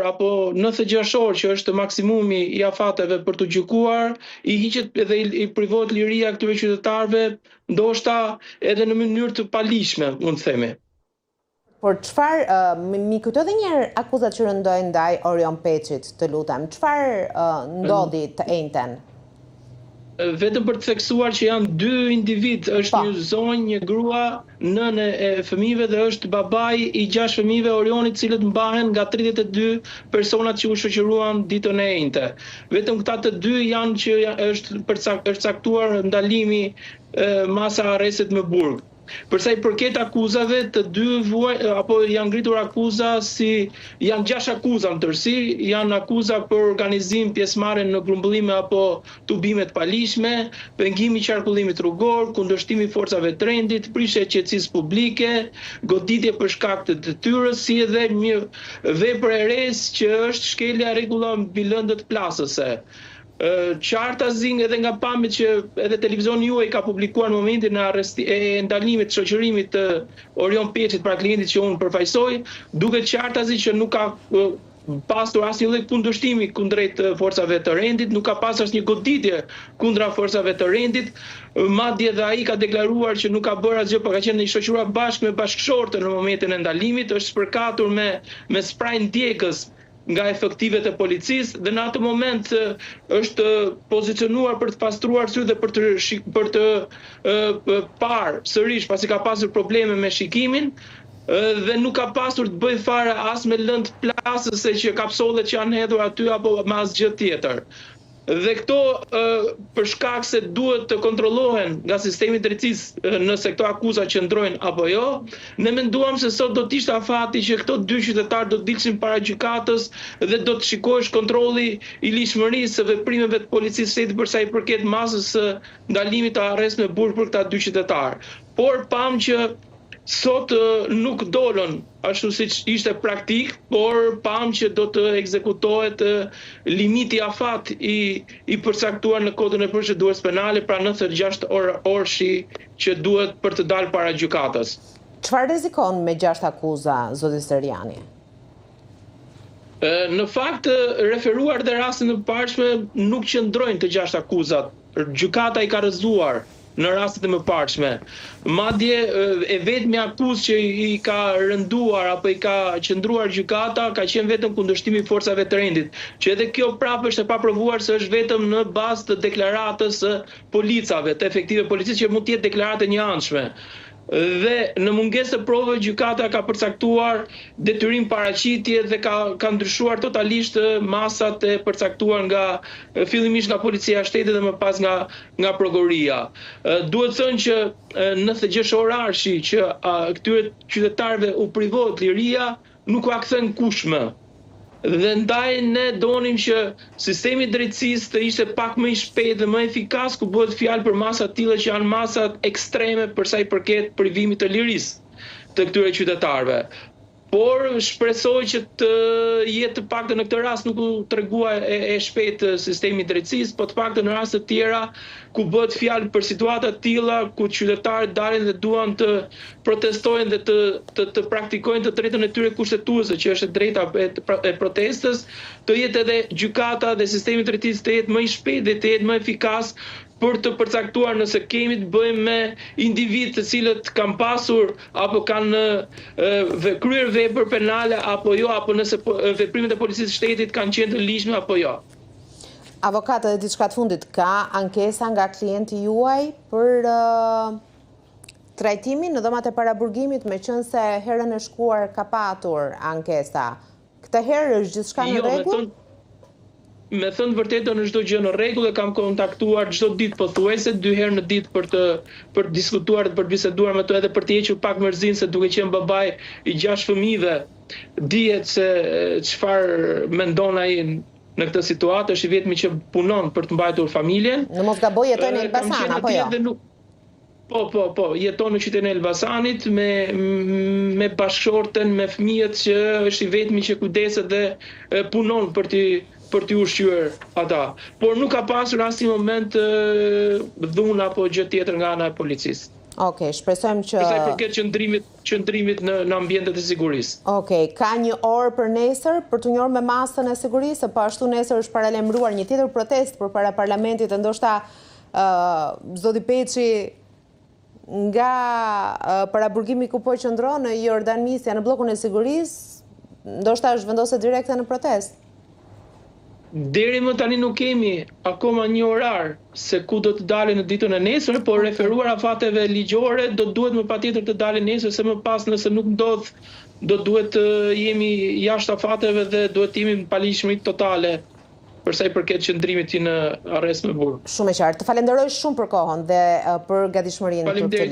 apo 96 orë që është maksimumi i afateve për të gjykuar, i hiqet edhe i privohet liria këtyre qytetarëve, ndoshta edhe në mënyrë të palishme, mund të themi. Por çfarë, mi kujto edhe një herë akuzat që rëndojnë ndaj Orion Peçit, të lutem, çfarë ndodhi të njëjtën? Vetëm për të theksuar që janë 2 individ, është një zonjë, një grua, nënë e fëmijëve dhe është babai i 6 fëmijëve Orionit, cilët mbahen nga 32 personat që u shoqëruan ditën e njëjtë. Vetëm këta të 2 janë që është caktuar ndalimi masa arrestit më burg. Përsa i përket akuzave, të 2 apo janë ngritur akuza janë 6 akuza në tërësi, janë akuza për organizim, pjesëmarrje në grumbullime apo tubime të palishme, pengimi i qarkullimit rrugor, kundërshtimi i forcave të rendit, prishje e qetësisë publike, goditje për shkak të detyrës, si edhe një vepër e re që është shkelja rregulla mbi lëndët plasëse. Qartazing edhe nga pamjet që edhe televizioni juaj ka publikuar në momentin e ndalimit të shoqërimit të Orion Peçit para klientit që unë përfaqësoj, duket qartazi që nuk ka pasur asnjë lloj kundërshtimi kundrejt forcave të rendit, nuk ka pasur asnjë goditje kundra forcave të rendit, madje edhe ai ka deklaruar që nuk ka bërë asgjë, por ka qenë i shoqëruar bashkë me bashkëshortën në momentin e ndalimit, është spërkatur me spray ndjekës nga efektivet e policisë dhe në atë moment është pozicionuar për të pastruar sy dhe për të parë sërish, pasi ka pasur probleme me shikimin dhe nuk ka pasur të bëjë fare as me lëndë plasëse që kapsollet që janë hedhur aty apo me asgjë tjetër. Dhe këto për shkak se duhet të kontrollohen nga sistemi i drejtësisë nëse këto akuza qëndrojnë apo jo, ne menduam se sot do të ishte afati që këto 2 qytetarë do të dilshin para gjykatës dhe do të shikohesh kontrolli i lishmërisë së veprimeve të policisë shtetit për sa i përket masës së ndalimit të arrest me burg për këta 2 qytetarë. Por pam që sot nuk dolën ashtu siç ishte praktik, por pam që do të ekzekutohet limiti afat i përcaktuar në kodin e procedurës penale, pra 96 orëshi që duhet për të dalë para gjykatës. Çfarë rrezikon me 6 akuza, zoti Seriani? Në fakt, referuar dhe rastin e përparshme nuk qëndrojnë të 6 akuzat. Gjykata i ka rrëzuar në rastet e mëparshme. Madje e vetmi akuzë që i ka rënduar apo i ka qëndruar gjykata ka qenë vetëm kundërshtimi i forcave të rendit, që edhe kjo prapë është e paprovuar se është vetëm në bazë të deklaratës së policave, të efektive policisë, që mund të jetë deklaratë e njëanshme. Dhe në mungesë të provave gjykata ka përcaktuar detyrim paraqitje dhe ka ndryshuar totalisht masat e përcaktuar nga fillimisht nga policia e shtetit dhe më pas nga prokuroria. Duhet thënë që 96 orarshi që këtyre qytetarëve u privohet liria nuk ka kthen kush më. Dhe ndaj ne donim që sistemi i drejtësisë të ishte pak më i shpejtë dhe më efikas, ku bëhet fjalë për masa të tilla që janë masat ekstreme për sa i përket privimit të lirisë të këtyre qytetarëve. Por shpresoj që të jetë të paktën në këtë rast nuk u tregua e shpejtë sistemi i drejtësisë, po të paktën në raste të tjera ku bëhet fjalë për situata të tilla ku qytetarët dalin dhe duan të protestojnë dhe të praktikojnë të drejtën e tyre kushtetuese, që është drejta e protestës, të jetë edhe gjykata dhe sistemi i drejtësisë të jetë më i shpejtë dhe të jetë më efikas për të përcaktuar nëse kemi të bëjmë me individ të cilët kanë pasur apo kanë kryer vepër penale apo jo, apo nëse veprimet e policisë shtetit kanë qenë të lishme apo jo. Avokat, edhe diçka të fundit, ka ankesa nga klienti juaj për trajtimin në dhomat e paraburgimit, meqense herën e shkuar ka patur ankesa. Këtë herë është gjithçka në rregull? Me thënë vërtetën është çdo gjë në rregull, e kam kontaktuar çdo ditë pothuajse 2 herë në ditë për të diskutuar dhe për të biseduar me to, edhe për të hequr pak mërzinë se duke qenë babai i 6 fëmijëve, dihet se çfarë mendon ai në këtë situatë, është i vetmi që punon për të mbajtur familjen. Në mos gaboj jeton në Elbasan apo jo? Po, jeton në qytetin e Elbasanit me bashkëshorten, me fëmijët, që është i vetmi që kujdeset dhe punon për t'i ushqyer ata. Por nuk ka pasur asnjë moment dhunë apo gjë tjetër nga ana e policisë. Okej, shpresojmë që... Për sa i përket qëndrimit në ambientet e sigurisë. Okej, ka një orë për nesër për të njohur me masën e sigurisë, po ashtu nesër është paralajmëruar një tjetër protestë përpara parlamentit, ndoshta zoti Peçi nga paraburgimi ku po qëndron në Jordan Misja në bllokun e sigurisë, ndoshta është vendosur direkte në protestë. Deri më tani nuk kemi akoma një orar se ku do të dalin në ditën e nesër, por referuar afateve ligjore do duhet më patjetër të dalin nesër, se më pas nëse nuk ndodh, do duhet të jemi jashtë afateve dhe duhet të jemi në palishmëri totale për sa i përket qëndrimit në arrest me burg. Shumë e qartë. Të falenderoj shumë për kohën dhe për gatishmërinë për këtë